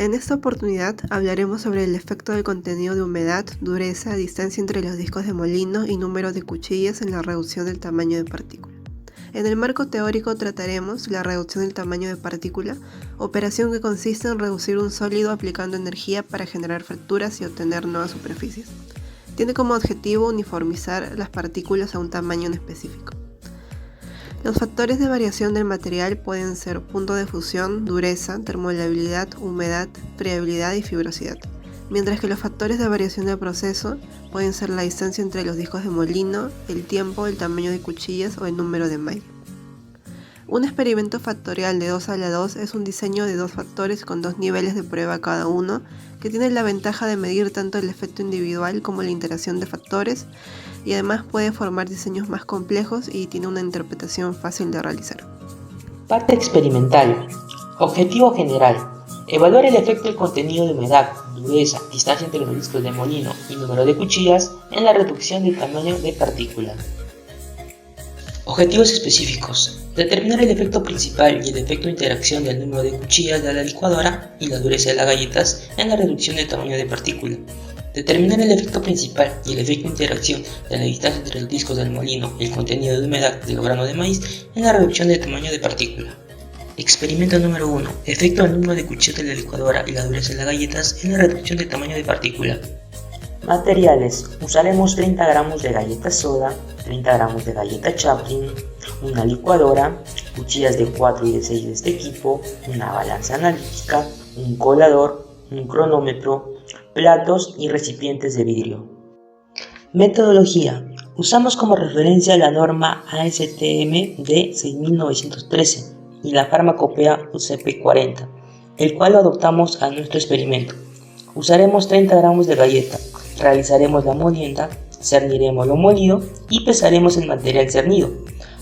En esta oportunidad hablaremos sobre el efecto del contenido de humedad, dureza, distancia entre los discos de molino y número de cuchillas en la reducción del tamaño de partícula. En el marco teórico trataremos la reducción del tamaño de partícula, operación que consiste en reducir un sólido aplicando energía para generar fracturas y obtener nuevas superficies. Tiene como objetivo uniformizar las partículas a un tamaño en específico. Los factores de variación del material pueden ser punto de fusión, dureza, termolabilidad, humedad, friabilidad y fibrosidad, mientras que los factores de variación del proceso pueden ser la distancia entre los discos de molino, el tiempo, el tamaño de cuchillas o el número de malla. Un experimento factorial de 2 a la 2 es un diseño de dos factores con dos niveles de prueba cada uno, que tiene la ventaja de medir tanto el efecto individual como la interacción de factores, y además puede formar diseños más complejos y tiene una interpretación fácil de realizar. Parte experimental. Objetivo general. Evaluar el efecto del contenido de humedad, dureza, distancia entre los discos de molino y número de cuchillas en la reducción del tamaño de partícula. Objetivos específicos. Determinar el efecto principal y el efecto de interacción del número de cuchillas de la licuadora y la dureza de las galletas en la reducción del tamaño de partícula. Determinar el efecto principal y el efecto de interacción de la distancia entre los discos del molino y el contenido de humedad de los granos de maíz en la reducción del tamaño de partícula. Experimento número 1. Efecto del número de cuchillas de la licuadora y la dureza de las galletas en la reducción del tamaño de partícula. Materiales. Usaremos 30 gramos de galleta soda, 30 gramos de galleta Chaplin, una licuadora, cuchillas de 4 y de 6 de este equipo, una balanza analítica, un colador, un cronómetro, platos y recipientes de vidrio. Metodología. Usamos como referencia la norma ASTM de 6913 y la farmacopea UCP40, el cual lo adoptamos a nuestro experimento. Usaremos 30 gramos de galleta, realizaremos la molienda, cerniremos lo molido y pesaremos el material cernido.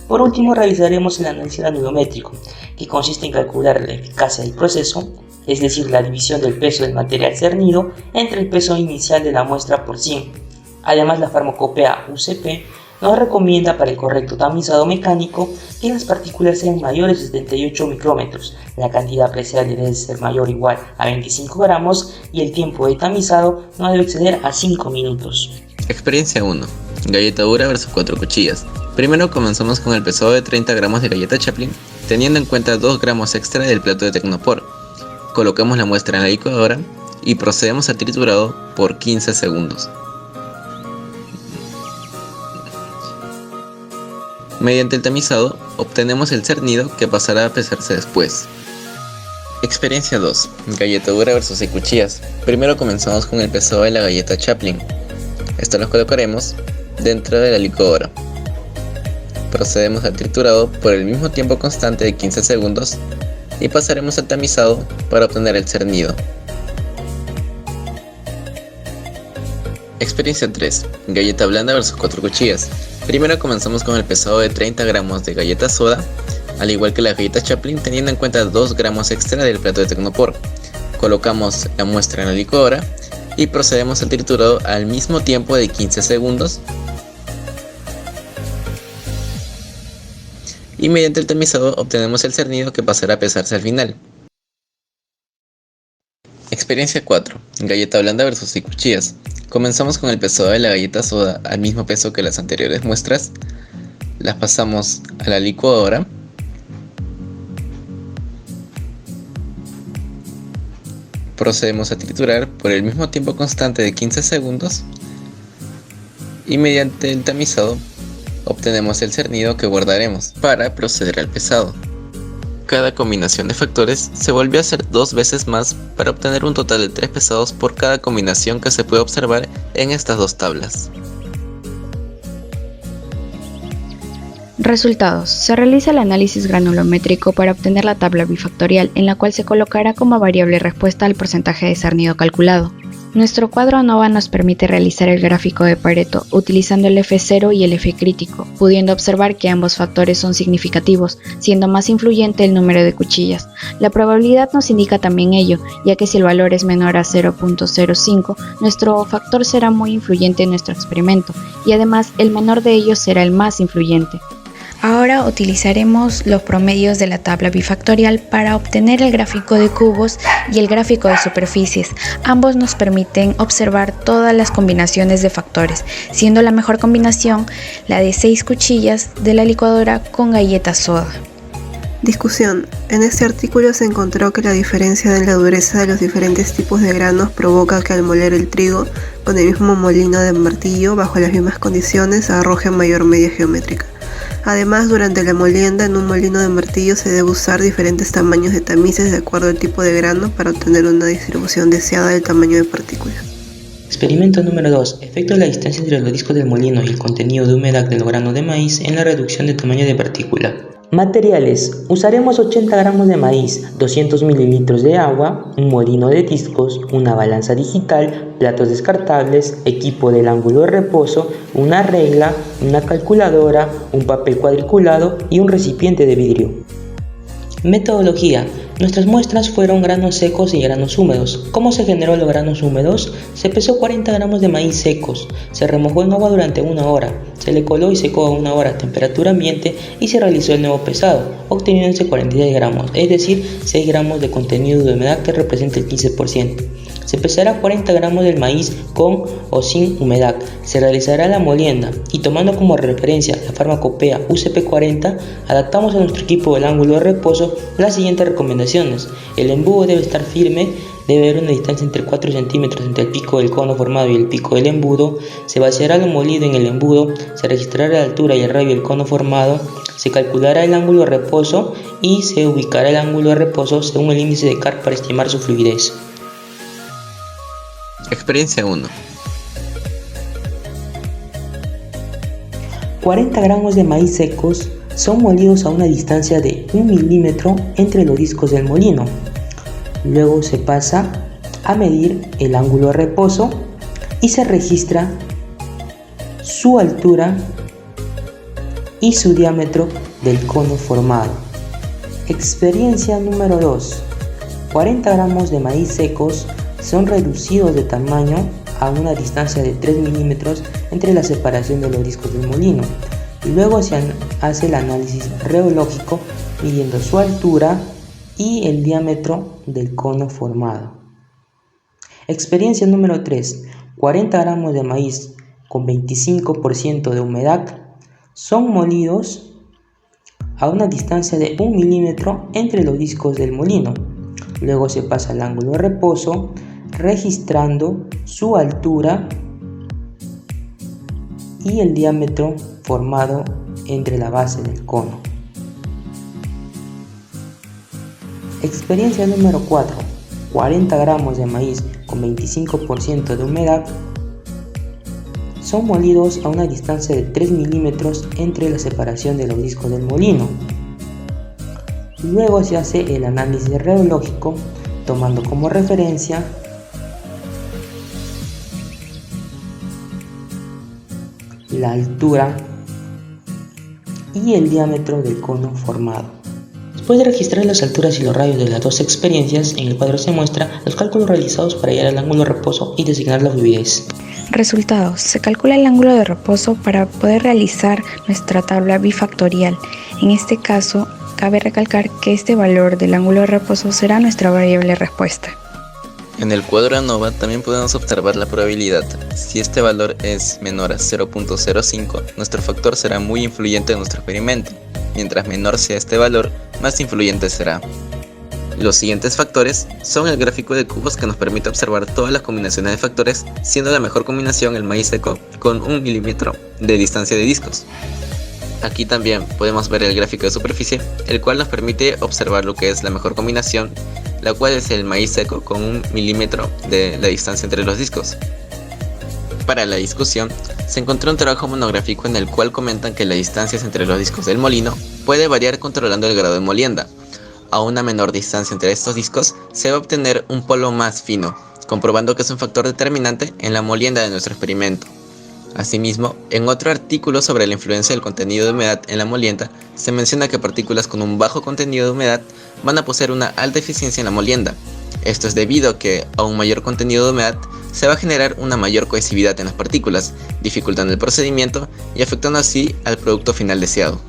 Por último, realizaremos el análisis granulométrico, que consiste en calcular la eficacia del proceso, es decir, la división del peso del material cernido entre el peso inicial de la muestra por 100. Además, la farmacopea UCP nos recomienda para el correcto tamizado mecánico que las partículas sean mayores de 78 micrómetros, la cantidad apreciable debe ser mayor o igual a 25 gramos y el tiempo de tamizado no debe exceder a 5 minutos. Experiencia 1. Galleta dura versus 4 cuchillas. Primero comenzamos con el pesado de 30 gramos de galleta Chaplin, teniendo en cuenta 2 gramos extra del plato de Tecnopor. Colocamos la muestra en la licuadora y procedemos al triturado por 15 segundos. Mediante el tamizado, obtenemos el cernido que pasará a pesarse después. Experiencia 2. Galleta dura versus 6 cuchillas. Primero comenzamos con el pesado de la galleta Chaplin. Esto lo colocaremos dentro de la licuadora. Procedemos al triturado por el mismo tiempo constante de 15 segundos y pasaremos al tamizado para obtener el cernido. Experiencia 3. Galleta blanda versus 4 cuchillas. Primero comenzamos con el pesado de 30 gramos de galleta soda, al igual que la galleta Chaplin, teniendo en cuenta 2 gramos extra del plato de Tecnopor. Colocamos la muestra en la licuadora y procedemos al triturado al mismo tiempo de 15 segundos y mediante el tamizado obtenemos el cernido que pasará a pesarse al final. Experiencia 4. Galleta blanda versus 6 cuchillas. Comenzamos con el pesado de la galleta soda al mismo peso que las anteriores muestras. Las pasamos a la licuadora. Procedemos a triturar por el mismo tiempo constante de 15 segundos. Y mediante el tamizado obtenemos el cernido que guardaremos para proceder al pesado. Cada combinación de factores se volvió a hacer 2 veces más para obtener un total de 3 pesados por cada combinación que se puede observar en estas dos tablas. Resultados. Se realiza el análisis granulométrico para obtener la tabla bifactorial, en la cual se colocará como variable respuesta al porcentaje de cernido calculado. Nuestro cuadro ANOVA nos permite realizar el gráfico de Pareto utilizando el F0 y el F crítico, pudiendo observar que ambos factores son significativos, siendo más influyente el número de cuchillas. La probabilidad nos indica también ello, ya que si el valor es menor a 0.05, nuestro factor será muy influyente en nuestro experimento, y además el menor de ellos será el más influyente. Ahora utilizaremos los promedios de la tabla bifactorial para obtener el gráfico de cubos y el gráfico de superficies. Ambos nos permiten observar todas las combinaciones de factores, siendo la mejor combinación la de 6 cuchillas de la licuadora con galleta soda. Discusión. En este artículo se encontró que la diferencia en la dureza de los diferentes tipos de granos provoca que al moler el trigo con el mismo molino de martillo bajo las mismas condiciones arroje mayor media geométrica. Además, durante la molienda en un molino de martillo se debe usar diferentes tamaños de tamices de acuerdo al tipo de grano para obtener una distribución deseada del tamaño de partícula. Experimento número 2. Efecto de la distancia entre los discos del molino y el contenido de humedad del grano de maíz en la reducción de tamaño de partícula. Materiales. Usaremos 80 gramos de maíz, 200 mililitros de agua, un molino de discos, una balanza digital, platos descartables, equipo del ángulo de reposo, una regla, una calculadora, un papel cuadriculado y un recipiente de vidrio. Metodología. Nuestras muestras fueron granos secos y granos húmedos. ¿Cómo se generó los granos húmedos? Se pesó 40 gramos de maíz secos, se remojó en agua durante 1 hora, se le coló y secó a 1 hora a temperatura ambiente y se realizó el nuevo pesado, obteniéndose 46 gramos, es decir, 6 gramos de contenido de humedad que representa el 15%. Se pesará 40 gramos del maíz con o sin humedad, se realizará la molienda y tomando como referencia la farmacopea UCP40, adaptamos a nuestro equipo del ángulo de reposo las siguientes recomendaciones. El embudo debe estar firme, debe haber una distancia entre 4 centímetros entre el pico del cono formado y el pico del embudo, se vaciará lo molido en el embudo, se registrará la altura y el radio del cono formado, se calculará el ángulo de reposo y se ubicará el ángulo de reposo según el índice de Carr para estimar su fluidez. Experiencia 1. 40 gramos de maíz secos son molidos a una distancia de 1 milímetro entre los discos del molino. Luego se pasa a medir el ángulo de reposo y se registra su altura y su diámetro del cono formado. Experiencia número 2. 40 gramos de maíz secos son reducidos de tamaño a una distancia de 3 milímetros entre la separación de los discos del molino. Luego se hace el análisis reológico midiendo su altura y el diámetro del cono formado. Experiencia número 3. 40 gramos de maíz con 25% de humedad son molidos a una distancia de 1 milímetro entre los discos del molino. Luego se pasa al ángulo de reposo registrando su altura y el diámetro formado entre la base del cono. Experiencia número 4. 40 gramos de maíz con 25% de humedad son molidos a una distancia de 3 milímetros entre la separación de los discos del molino. Luego se hace el análisis reológico tomando como referencia la altura y el diámetro del cono formado. Después de registrar las alturas y los radios de las dos experiencias, en el cuadro se muestra los cálculos realizados para hallar el ángulo de reposo y designar la fluidez. Resultados. Se calcula el ángulo de reposo para poder realizar nuestra tabla bifactorial. En este caso, cabe recalcar que este valor del ángulo de reposo será nuestra variable respuesta. En el cuadro ANOVA también podemos observar la probabilidad. Si este valor es menor a 0.05, nuestro factor será muy influyente en nuestro experimento. Mientras menor sea este valor, más influyente será. Los siguientes factores son el gráfico de cubos que nos permite observar todas las combinaciones de factores, siendo la mejor combinación el maíz seco con 1 milímetro de distancia de discos. Aquí también podemos ver el gráfico de superficie, el cual nos permite observar lo que es la mejor combinación, la cual es el maíz seco con 1 milímetro de la distancia entre los discos. Para la discusión, se encontró un trabajo monográfico en el cual comentan que las distancias entre los discos del molino puede variar controlando el grado de molienda. A una menor distancia entre estos discos se va a obtener un polvo más fino, comprobando que es un factor determinante en la molienda de nuestro experimento. Asimismo, en otro artículo sobre la influencia del contenido de humedad en la molienda, se menciona que partículas con un bajo contenido de humedad van a poseer una alta eficiencia en la molienda. Esto es debido a que a un mayor contenido de humedad se va a generar una mayor cohesividad en las partículas, dificultando el procedimiento y afectando así al producto final deseado.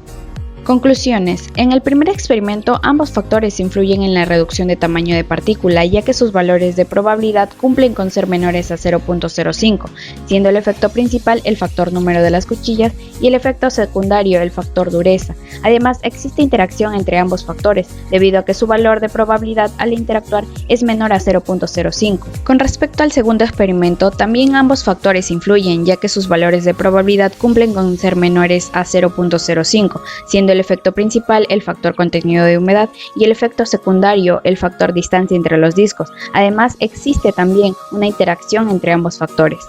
Conclusiones. En el primer experimento, ambos factores influyen en la reducción de tamaño de partícula, ya que sus valores de probabilidad cumplen con ser menores a 0.05, siendo el efecto principal el factor número de las cuchillas y el efecto secundario el factor dureza. Además, existe interacción entre ambos factores, debido a que su valor de probabilidad al interactuar es menor a 0.05. Con respecto al segundo experimento, también ambos factores influyen, ya que sus valores de probabilidad cumplen con ser menores a 0.05, siendo el efecto principal el factor contenido de humedad y el efecto secundario el factor distancia entre los discos. Además, existe también una interacción entre ambos factores.